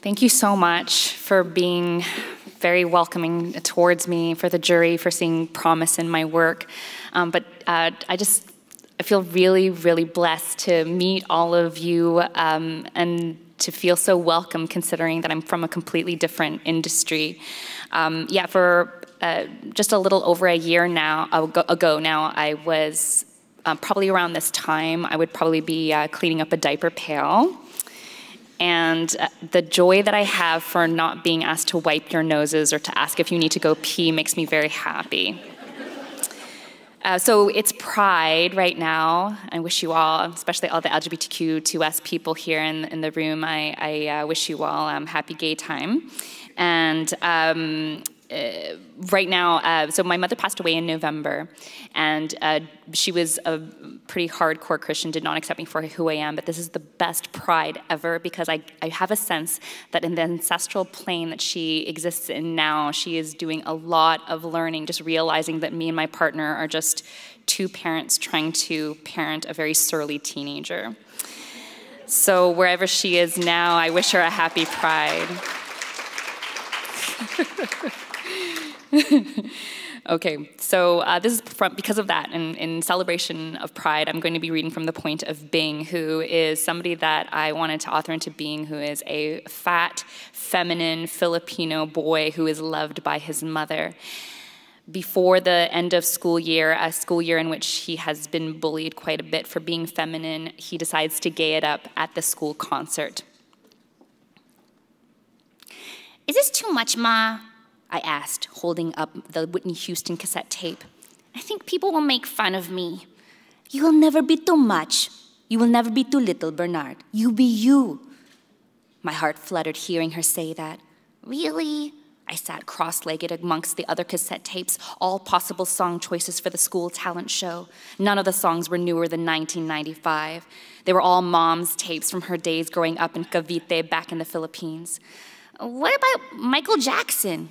Thank you so much for being very welcoming towards me, for the jury, for seeing promise in my work. I feel really, really blessed to meet all of you and to feel so welcome, considering that I'm from a completely different industry. For just a little over a year ago now, I was probably around this time, I would probably be cleaning up a diaper pail. And the joy that I have for not being asked to wipe your noses or to ask if you need to go pee makes me very happy. So it's Pride right now. I wish you all, especially all the LGBTQ2S people here in the room, I wish you all happy gay time. And right now, so my mother passed away in November, and she was a pretty hardcore Christian, did not accept me for who I am, but this is the best Pride ever, because I have a sense that in the ancestral plane that she exists in now, she is doing a lot of learning, just realizing that me and my partner are just two parents trying to parent a very surly teenager. So wherever she is now, I wish her a happy Pride. Okay, so this is because of that, and in celebration of Pride, I'm going to be reading from the point of Bing, who is somebody that I wanted to author into being, who is a fat, feminine Filipino boy who is loved by his mother. Before the end of school year, a school year in which he has been bullied quite a bit for being feminine, he decides to gay it up at the school concert. Is this too much, Ma? I asked, holding up the Whitney Houston cassette tape. I think people will make fun of me. You will never be too much. You will never be too little, Bernard. You be you. My heart fluttered hearing her say that. Really? I sat cross-legged amongst the other cassette tapes, all possible song choices for the school talent show. None of the songs were newer than 1995. They were all Mom's tapes from her days growing up in Cavite back in the Philippines. What about Michael Jackson?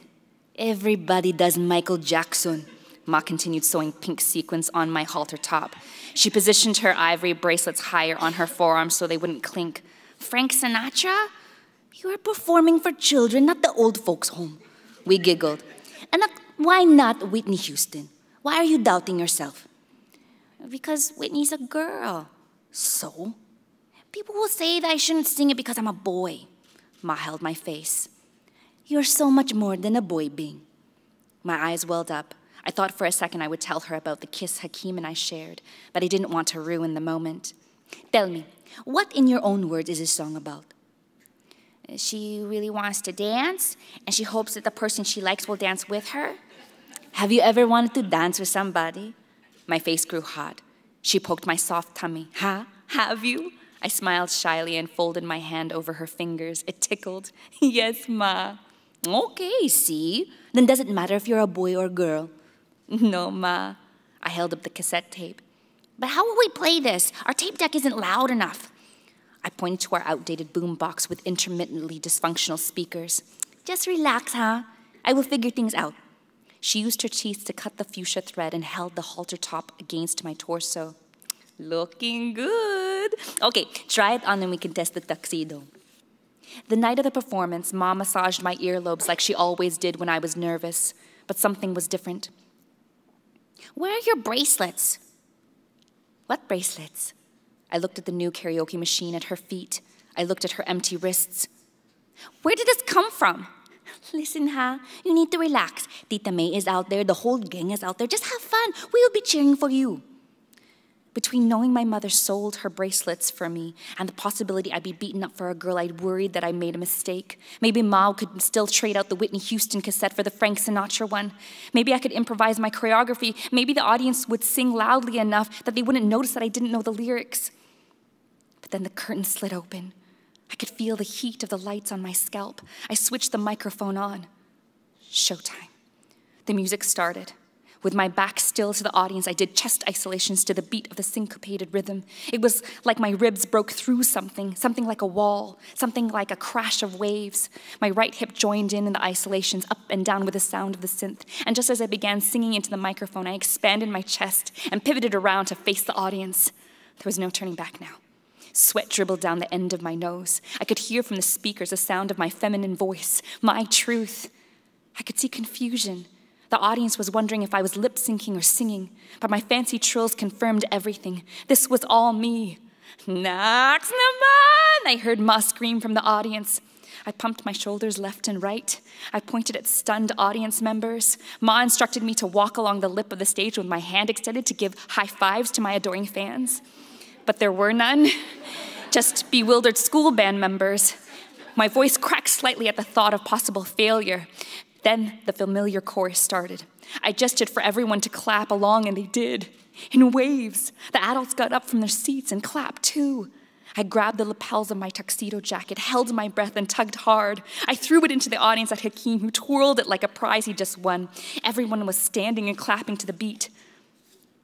Everybody does Michael Jackson. Ma continued sewing pink sequins on my halter top. She positioned her ivory bracelets higher on her forearms so they wouldn't clink. Frank Sinatra? You are performing for children, not the old folks' home. We giggled. And why not Whitney Houston? Why are you doubting yourself? Because Whitney's a girl. So? People will say that I shouldn't sing it because I'm a boy. Ma held my face. You're so much more than a boy, Bing. My eyes welled up. I thought for a second I would tell her about the kiss Hakeem and I shared, but I didn't want to ruin the moment. Tell me, what in your own words is this song about? She really wants to dance, and she hopes that the person she likes will dance with her. Have you ever wanted to dance with somebody? My face grew hot. She poked my soft tummy. Huh? Have you? I smiled shyly and folded my hand over her fingers. It tickled. Yes, Ma. Okay, see? Then does it matter if you're a boy or a girl? No, Ma. I held up the cassette tape. But how will we play this? Our tape deck isn't loud enough. I pointed to our outdated boombox with intermittently dysfunctional speakers. Just relax, huh? I will figure things out. She used her teeth to cut the fuchsia thread and held the halter top against my torso. Looking good. Okay, try it on and we can test the tuxedo. The night of the performance, Mom massaged my earlobes like she always did when I was nervous, but something was different. Where are your bracelets? What bracelets? I looked at the new karaoke machine at her feet. I looked at her empty wrists. Where did this come from? Listen, you need to relax. Tita May is out there, the whole gang is out there. Just have fun. We will be cheering for you. Between knowing my mother sold her bracelets for me and the possibility I'd be beaten up for a girl, I'd worried that I made a mistake. Maybe Ma could still trade out the Whitney Houston cassette for the Frank Sinatra one. Maybe I could improvise my choreography. Maybe the audience would sing loudly enough that they wouldn't notice that I didn't know the lyrics. But then the curtain slid open. I could feel the heat of the lights on my scalp. I switched the microphone on. Showtime. The music started. With my back still to the audience, I did chest isolations to the beat of the syncopated rhythm. It was like my ribs broke through something like a wall, something like a crash of waves. My right hip joined in the isolations, up and down with the sound of the synth. And just as I began singing into the microphone, I expanded my chest and pivoted around to face the audience. There was no turning back now. Sweat dribbled down the end of my nose. I could hear from the speakers the sound of my feminine voice, my truth. I could see confusion. The audience was wondering if I was lip-syncing or singing, but my fancy trills confirmed everything. This was all me. Nax naman! I heard Ma scream from the audience. I pumped my shoulders left and right. I pointed at stunned audience members. Ma instructed me to walk along the lip of the stage with my hand extended to give high fives to my adoring fans. But there were none, just bewildered school band members. My voice cracked slightly at the thought of possible failure. Then the familiar chorus started. I gestured for everyone to clap along, and they did. In waves, the adults got up from their seats and clapped too. I grabbed the lapels of my tuxedo jacket, held my breath, and tugged hard. I threw it into the audience at Hakeem, who twirled it like a prize he just won. Everyone was standing and clapping to the beat.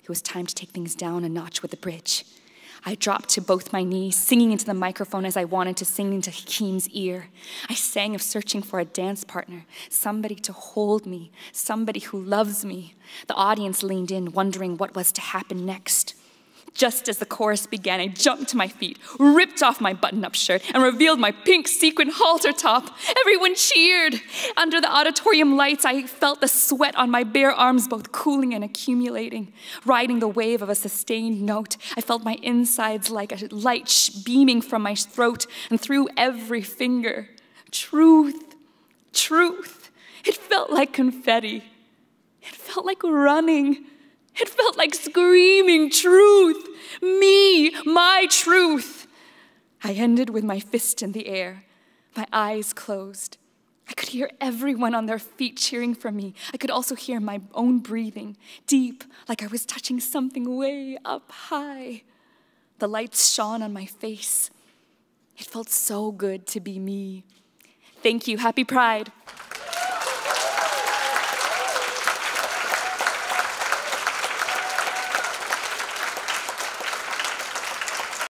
It was time to take things down a notch with the bridge. I dropped to both my knees, singing into the microphone as I wanted to sing into Hakeem's ear. I sang of searching for a dance partner, somebody to hold me, somebody who loves me. The audience leaned in, wondering what was to happen next. Just as the chorus began, I jumped to my feet, ripped off my button-up shirt, and revealed my pink sequin halter top. Everyone cheered. Under the auditorium lights, I felt the sweat on my bare arms both cooling and accumulating. Riding the wave of a sustained note, I felt my insides like a light beaming from my throat and through every finger. Truth, truth. It felt like confetti. It felt like running. It felt like screaming truth. Me, my truth. I ended with my fist in the air, my eyes closed. I could hear everyone on their feet cheering for me. I could also hear my own breathing, deep, like I was touching something way up high. The lights shone on my face. It felt so good to be me. Thank you. Happy Pride.